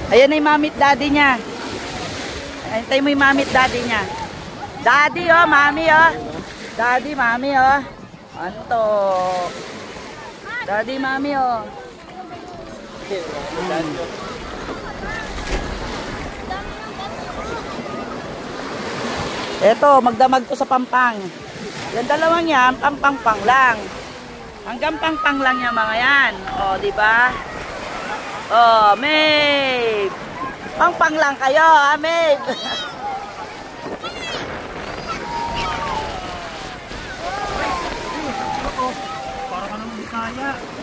Ayan na yung mami at daddy niya. Hintay mo yung mami at daddy niya. Daddy oh, mami oh. Daddy, mami oh. Ano to? Daddy, mami oh. Eto, magdamag to sa pampang. Yung dalawang yan, pampang-pang lang. Hanggang pang-pang lang yan mga yan. O, di ba? O, Maeve. Pang-pang lang kayo, ha, Maeve. Para ka naman kaya.